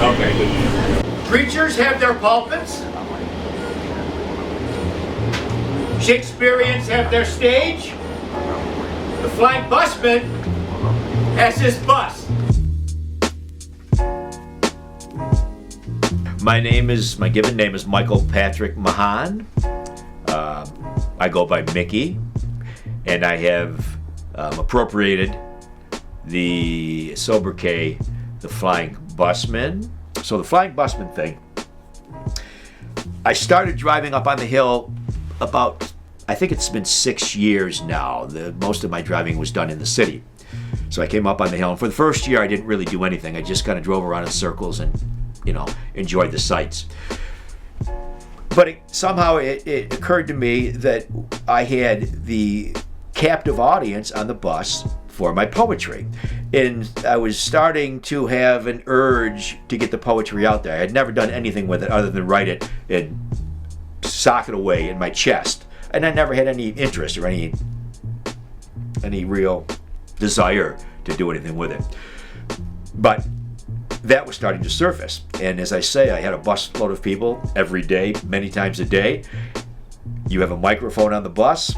Okay, good. Preachers have their pulpits. Shakespeareans have their stage. The Flying Busman has his bus. My given name is Michael Patrick Mahan. I go by Mickey, and I have appropriated the sobriquet, the Flying Busman. So the Flying Busman thing, I started driving up on the hill about, I think it's been 6 years now. Most of my driving was done in the city. So I came up on the hill, and for the first year I didn't really do anything. I just kind of drove around in circles and, enjoyed the sights. But somehow it occurred to me that I had the captive audience on the bus for my poetry. And I was starting to have an urge to get the poetry out there. I had never done anything with it other than write it and sock it away in my chest. And I never had any interest or any real desire to do anything with it. But that was starting to surface. And as I say, I had a bus load of people every day, many times a day. You have a microphone on the bus.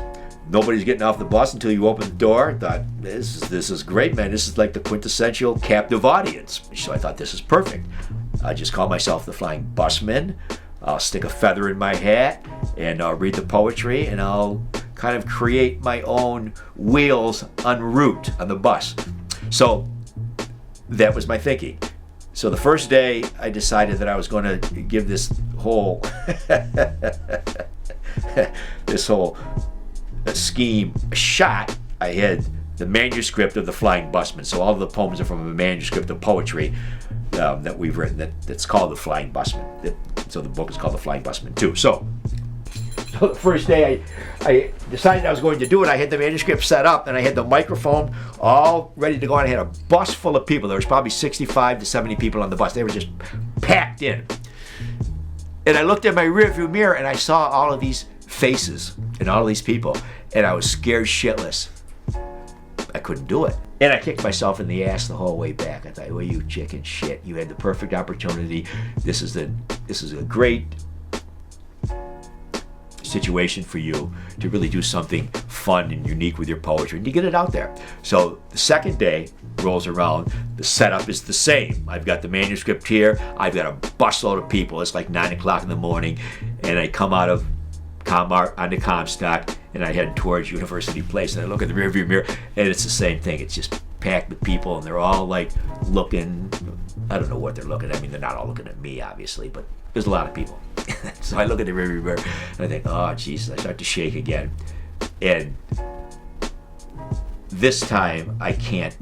Nobody's getting off the bus until you open the door. I thought, this is great, man. This is like the quintessential captive audience. So I thought, this is perfect. I just call myself the Flying Busman. I'll stick a feather in my hat, and I'll read the poetry, and I'll kind of create my own wheels en route on the bus. So that was my thinking. So the first day, I decided that I was going to give this whole scheme a shot. I had the manuscript of the Flying Busman. So all of the poems are from a manuscript of poetry that we've written that's called the Flying Busman. So the book is called the Flying Busman too. So the first day I decided I was going to do it. I had the manuscript set up, and I had the microphone all ready to go, and I had a bus full of people. There was probably 65 to 70 people on the bus. They were just packed in. And I looked at my rearview mirror, and I saw all of these faces and all of these people, and I was scared shitless. I couldn't do it. And I kicked myself in the ass the whole way back. I thought, well, you chicken shit. You had the perfect opportunity. This is a great situation for you to really do something fun and unique with your poetry and to get it out there. So the second day rolls around, the setup is the same. I've got the manuscript here, I've got a busload of people. It's like 9 o'clock in the morning, and I come out of Comart onto Comstock, and I head towards University Place, and I look at the rearview mirror, and it's the same thing. It's just packed with people, and they're all like looking, I don't know what they're looking at. I mean, they're not all looking at me, obviously, but there's a lot of people. So I look at the rearview mirror, and I think, oh, Jesus, I start to shake again. And this time, I can't.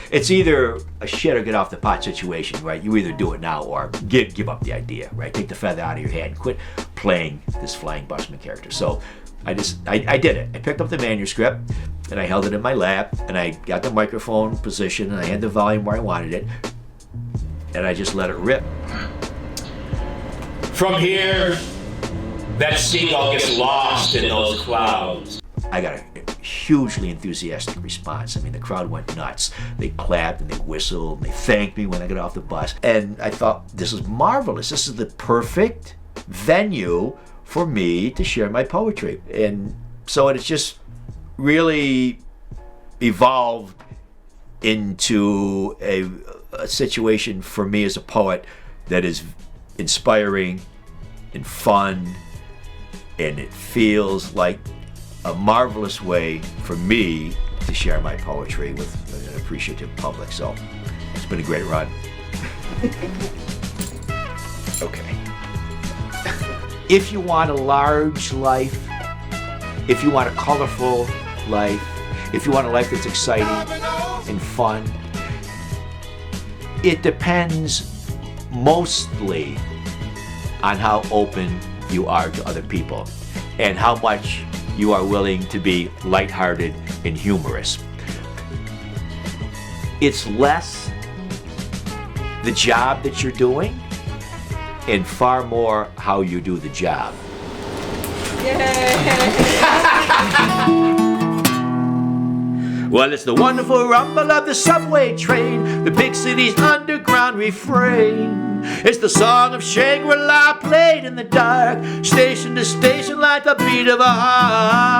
It's either a shit or get off the pot situation, right? You either do it now or give up the idea, right? Take the feather out of your head and quit playing this Flying Busman character. So I did it. I picked up the manuscript, and I held it in my lap, and I got the microphone position, and I had the volume where I wanted it, and I just let it rip. From here, that seagull gets lost in those clouds. I got a hugely enthusiastic response. I mean, the crowd went nuts. They clapped and they whistled and they thanked me when I got off the bus. And I thought, this is marvelous. This is the perfect venue for me to share my poetry. And so it's just really evolved into a situation for me as a poet that is inspiring and fun, and it feels like a marvelous way for me to share my poetry with an appreciative public. So it's been a great run. Okay. If you want a large life, if you want a colorful life, if you want a life that's exciting and fun, it depends mostly on how open you are to other people and how much you are willing to be lighthearted and humorous. It's less the job that you're doing and far more how you do the job. Well, it's the wonderful rumble of the subway train, the big city's underground refrain. It's the song of Shangri-La played in the dark, station to station like the beat of a heart.